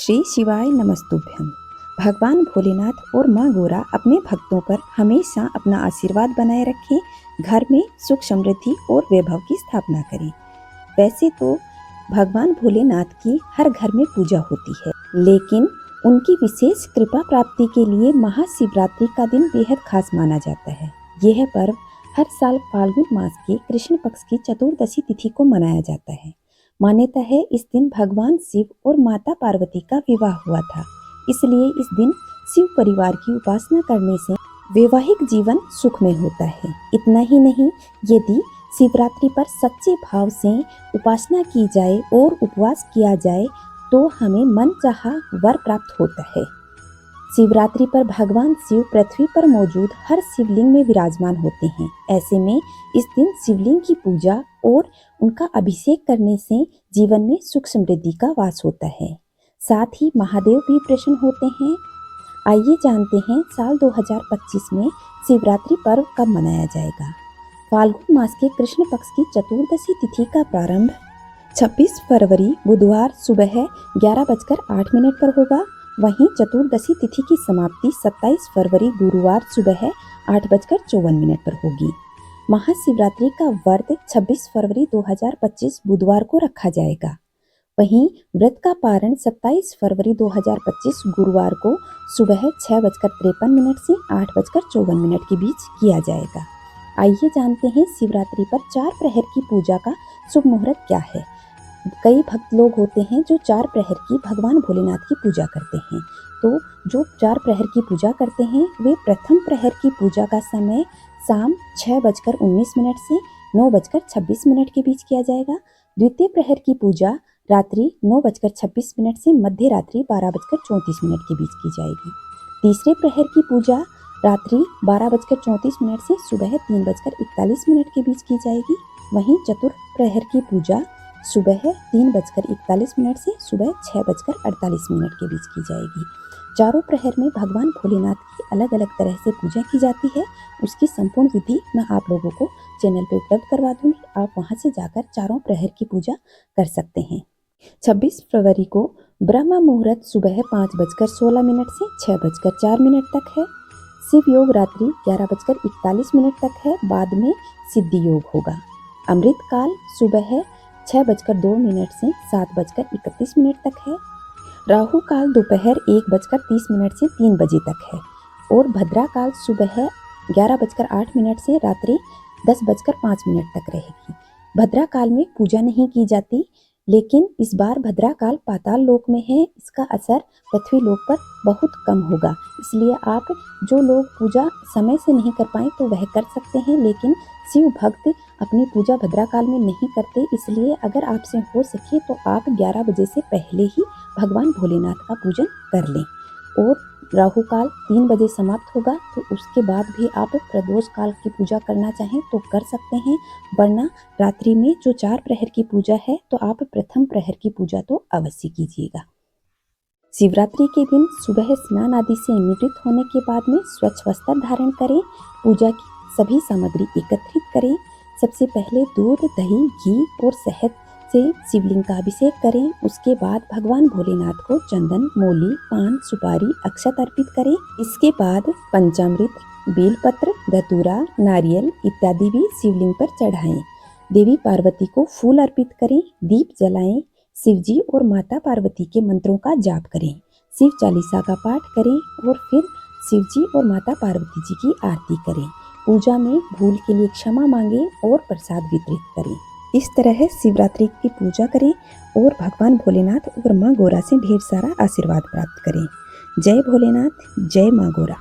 श्री शिवाय नमस्तुभ्यम। भगवान भोलेनाथ और माँ गोरा अपने भक्तों पर हमेशा अपना आशीर्वाद बनाए रखें, घर में सुख समृद्धि और वैभव की स्थापना करें। वैसे तो भगवान भोलेनाथ की हर घर में पूजा होती है, लेकिन उनकी विशेष कृपा प्राप्ति के लिए महाशिवरात्रि का दिन बेहद खास माना जाता है। यह पर्व हर साल फाल्गुन मास के कृष्ण पक्ष की चतुर्दशी तिथि को मनाया जाता है। मान्यता है इस दिन भगवान शिव और माता पार्वती का विवाह हुआ था, इसलिए इस दिन शिव परिवार की उपासना करने से वैवाहिक जीवन सुखमय होता है। इतना ही नहीं, यदि शिवरात्रि पर सच्चे भाव से उपासना की जाए और उपवास किया जाए तो हमें मनचाहा वर प्राप्त होता है। शिवरात्रि पर भगवान शिव पृथ्वी पर मौजूद हर शिवलिंग में विराजमान होते हैं। ऐसे में इस दिन शिवलिंग की पूजा और उनका अभिषेक करने से जीवन में सुख समृद्धि का वास होता है। साथ ही महादेव भी प्रसन्न होते हैं। आइए जानते हैं साल 2025 में शिवरात्रि पर्व कब मनाया जाएगा। फाल्गुन मास के कृष्ण पक्ष की चतुर्दशी तिथि का प्रारंभ 26 फरवरी बुधवार सुबह 11:08 पर होगा। वहीं चतुर्दशी तिथि की समाप्ति 27 फरवरी गुरुवार सुबह 8:54 पर होगी। महाशिवरात्रि का व्रत 26 फरवरी 2025 बुधवार को रखा जाएगा। वहीं व्रत का पारण 27 फरवरी 2025 गुरुवार को सुबह 6:53 से 8:54 के बीच किया जाएगा। आइए जानते हैं शिवरात्रि पर 4 प्रहर की पूजा का शुभ मुहूर्त क्या है। कई भक्त लोग होते हैं जो 4 प्रहर की भगवान भोलेनाथ की पूजा करते हैं। तो जो 4 प्रहर की पूजा करते हैं वे प्रथम प्रहर की पूजा का समय शाम 6:19 से 9:26 के बीच किया जाएगा। द्वितीय प्रहर की पूजा रात्रि 9:26 से मध्य रात्रि 12:34 के बीच की जाएगी। तीसरे प्रहर की पूजा रात्रि 12:34 से सुबह 3:41 के बीच की जाएगी। वहीं चतुर्थ प्रहर की पूजा सुबह 3:41 से सुबह 6:48 के बीच की जाएगी। चारों प्रहर में भगवान भोलेनाथ की अलग अलग तरह से पूजा की जाती है। उसकी संपूर्ण विधि मैं आप लोगों को चैनल पे उपलब्ध करवा दूंगी। आप वहां से जाकर चारों प्रहर की पूजा कर सकते हैं। 26 फरवरी को ब्रह्म मुहूर्त सुबह 5:16 से 6:04 तक है। शिव योग रात्रि 11:41 तक है। बाद में सिद्धि योग होगा। अमृत काल सुबह 6:02 से 7:31 तक है। राहु काल दोपहर 1:30 से 3 बजे तक है और भद्रा काल सुबह 11:08 से रात्रि 10:05 तक रहेगी। भद्रा काल में पूजा नहीं की जाती, लेकिन इस बार भद्रा काल पाताल लोक में है। इसका असर पृथ्वी लोक पर बहुत कम होगा, इसलिए आप जो लोग पूजा समय से नहीं कर पाए तो वह कर सकते हैं, लेकिन शिव भक्त अपनी पूजा भद्रा काल में नहीं करते। इसलिए अगर आपसे हो सके तो आप 11 बजे से पहले ही भगवान भोलेनाथ का पूजन कर लें। और राहु काल 3 बजे समाप्त होगा, तो उसके बाद भी आप प्रदोष काल की पूजा करना चाहें तो कर सकते हैं, वरना रात्रि में जो 4 प्रहर की पूजा है तो आप प्रथम प्रहर की पूजा तो अवश्य कीजिएगा। शिवरात्रि के दिन सुबह स्नान आदि से निवृत्त होने के बाद में स्वच्छ वस्त्र धारण करें। पूजा की सभी सामग्री एकत्रित करें। सबसे पहले दूध, दही, घी और शहद से शिवलिंग का अभिषेक करें। उसके बाद भगवान भोलेनाथ को चंदन, मोली, पान, सुपारी, अक्षत अर्पित करें। इसके बाद पंचामृत, बेलपत्र, धतूरा, नारियल इत्यादि भी शिवलिंग पर चढ़ाएं। देवी पार्वती को फूल अर्पित करें, दीप जलाएं। शिवजी और माता पार्वती के मंत्रों का जाप करें, शिव चालीसा का पाठ करें और फिर शिवजी और माता पार्वती जी की आरती करें। पूजा में भूल के लिए क्षमा मांगें और प्रसाद वितरित करें। इस तरह शिवरात्रि की पूजा करें और भगवान भोलेनाथ और माँ गोरा से ढेर सारा आशीर्वाद प्राप्त करें। जय भोलेनाथ, जय माँ गोरा।